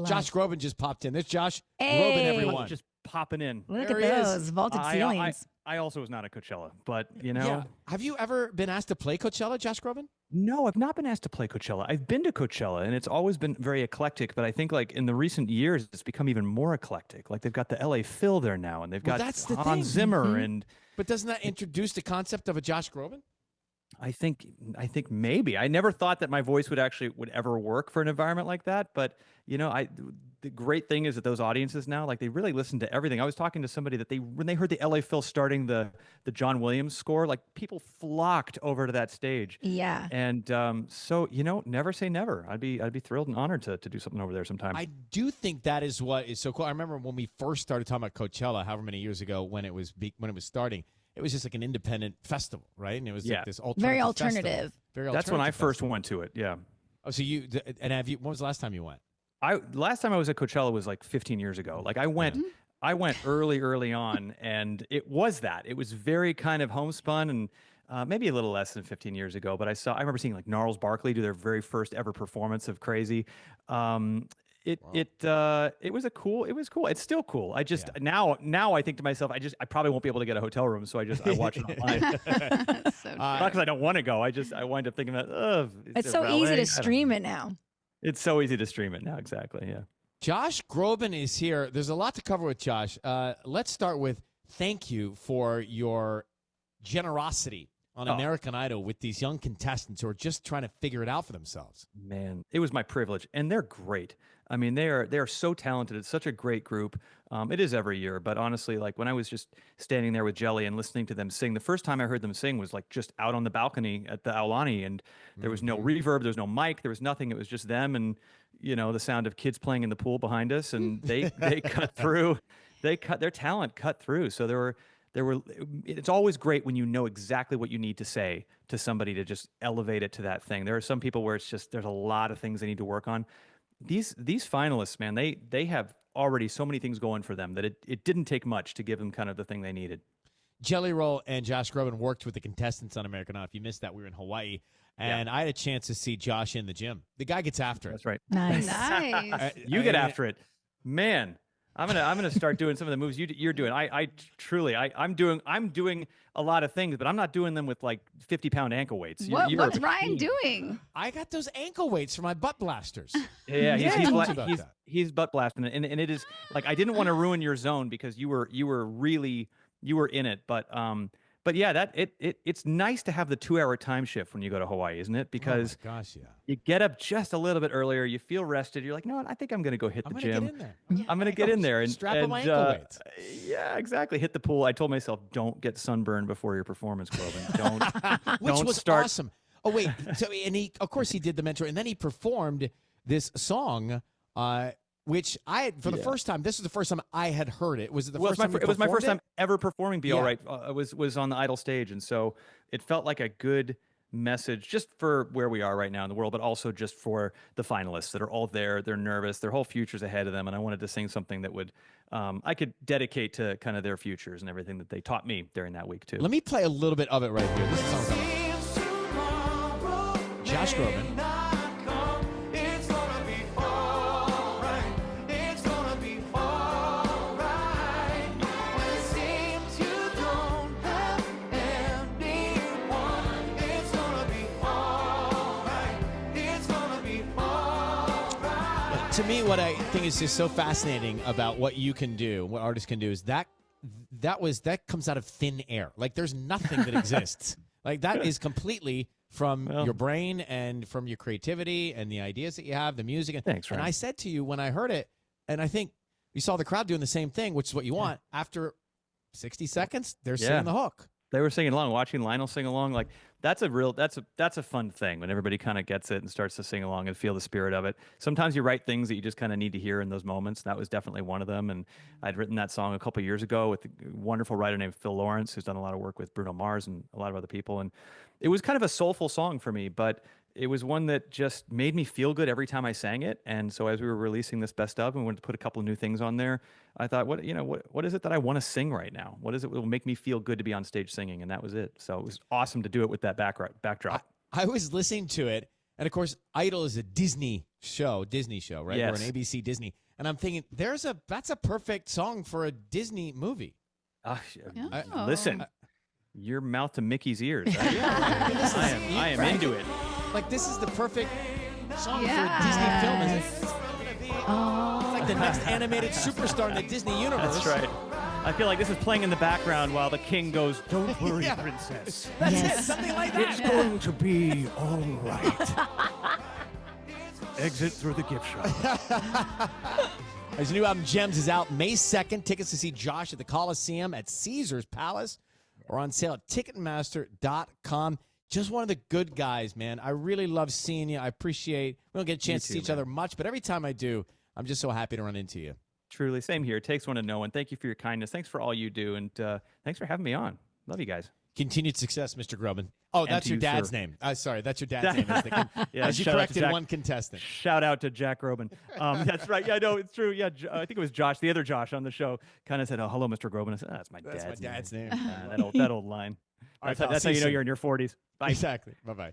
Josh Groban just popped in. There's Josh Hey. Groban, everyone. Just popping in. Look There at he is. those vaulted ceilings. I also was not at Coachella, but Yeah. Have you ever been asked to play Coachella, Josh Groban? No, I've not been asked to play Coachella. I've been to Coachella, and it's always been very eclectic. But I think, like in the recent years, it's become even more eclectic. Like they've got the L.A. Phil there now, and they've got that's the Hans thing. Zimmer, and But doesn't that introduce the concept of a Josh Groban? I think maybe I never thought that my voice would ever work for an environment like that. But the great thing is that those audiences now, like they really listen to everything. I was talking to somebody that when they heard the L.A. Phil starting the John Williams score, like people flocked over to that stage. Yeah. And so never say never. I'd be thrilled and honored to do something over there sometime. I do think that is what is so cool. I remember when we first started talking about Coachella, however many years ago, when it was starting. It was just like an independent festival, right? And it was like this very alternative. alternative. That's when I first went to it. Yeah. Oh, so when was the last time you went? Last time I was at Coachella was like 15 years ago. Like I went early on, and it was very kind of homespun and maybe a little less than 15 years ago. But I remember seeing like Gnarls Barkley do their very first ever performance of Crazy. It was cool. It's still cool. I just now I think to myself, I probably won't be able to get a hotel room, so I watch it online. So Not because I don't want to go. I wind up thinking about it's so easy to stream it now. It's so easy to stream it now. Exactly. Yeah. Josh Groban is here. There's a lot to cover with Josh. Let's start with thank you for your generosity on American Idol with these young contestants who are just trying to figure it out for themselves. Man, it was my privilege, and they're great. I mean, they are so talented. It's such a great group. It is every year, but honestly, like when I was just standing there with Jelly and listening to them sing, the first time I heard them sing was like just out on the balcony at the Aulani, and there was no reverb, there was no mic, there was nothing. It was just them and the sound of kids playing in the pool behind us, and they cut through. Their talent cut through. So there were. It's always great when you know exactly what you need to say to somebody to just elevate it to that thing. There are some people where it's just there's a lot of things they need to work on. These finalists, man, they have already so many things going for them that it didn't take much to give them kind of the thing they needed. Jelly Roll and Josh Groban worked with the contestants on American Idol. If you missed that, we were in Hawaii, and I had a chance to see Josh in the gym. The guy gets after it. That's right. Nice. You get after it, man. I'm gonna start doing some of the moves you're doing. I'm doing a lot of things, but I'm not doing them with like 50-pound ankle weights. What's Ryan doing? I got those ankle weights for my butt blasters. Yeah, he's butt blasting it, and it is like I didn't want to ruin your zone because you were in it, but yeah, it's nice to have the 2-hour time shift when you go to Hawaii, isn't it? Because you get up just a little bit earlier, you feel rested, you're like, no, I think I'm going to go hit the gym. Get in there. I'm going to get in there and strap on my ankle weights. Yeah, exactly. Hit the pool. I told myself, don't get sunburned before your performance, Groban. Which don't was start. awesome. Oh wait, so and of course he did the mentor, and then he performed this song. Which I had for the first time. This is the first time I had heard it. Was it the first time? It was my first time ever performing Be All Right. Was on the Idol stage, and so it felt like a good message just for where we are right now in the world, but also just for the finalists that are all there. They're nervous. Their whole future's ahead of them, and I wanted to sing something that would I could dedicate to kind of their futures and everything that they taught me during that week too. Let me play a little bit of it right here. This is Josh Groban. To me, what I think is just so fascinating about what you can do, what artists can do, is that comes out of thin air. Like there's nothing that exists. Like that is completely from your brain and from your creativity and the ideas that you have, the music. Thanks, Ryan. And I said to you when I heard it, and I think you saw the crowd doing the same thing, which is what you want. After 60 seconds, they're singing the hook. They were singing along, watching Lionel sing along. Like that's a fun thing when everybody kind of gets it and starts to sing along and feel the spirit of it. Sometimes you write things that you just kind of need to hear in those moments. That was definitely one of them. And I'd written that song a couple of years ago with a wonderful writer named Phil Lawrence, who's done a lot of work with Bruno Mars and a lot of other people. And it was kind of a soulful song for me, but it was one that just made me feel good every time I sang it. And so as we were releasing this best of and we wanted to put a couple of new things on there, I thought, what is it that I want to sing right now? What is it that will make me feel good to be on stage singing? And that was it. So it was awesome to do it with that backdrop. I was listening to it, And of course, Idol is a Disney show, right? Yes. Or an ABC Disney. And I'm thinking, that's a perfect song for a Disney movie. Listen, your mouth to Mickey's ears. I am right? into it. Like, this is the perfect song for a Disney film. It's like the next animated superstar in the Disney universe. That's right. I feel like this is playing in the background while the king goes, "Don't worry, princess. That's it, something like that. It's going to be all right." Exit through the gift shop. His new album, Gems, is out May 2nd. Tickets to see Josh at the Coliseum at Caesar's Palace are on sale at Ticketmaster.com. Just one of the good guys, man. I really love seeing you. I appreciate, we don't get a chance to see each other much, but every time I do, I'm just so happy to run into you. Truly, same here. It takes one to know one. Thank you for your kindness. Thanks for all you do, and thanks for having me on. Love you guys. Continued success, Mr. Groban. Oh, And that's to your you, dad's sir. name. Sorry, that's your dad's name. As you shout out to corrected Jack. one contestant. Shout out to Jack Groban. That's right. Yeah, no, it's true. Yeah, I think it was Josh, the other Josh on the show, kind of said, "Oh, hello, Mr. Groban." I said, "That's my That's dad's my dad's name. name." That old line. All right, That's how you know you're in your 40s. Bye. Exactly. Bye-bye.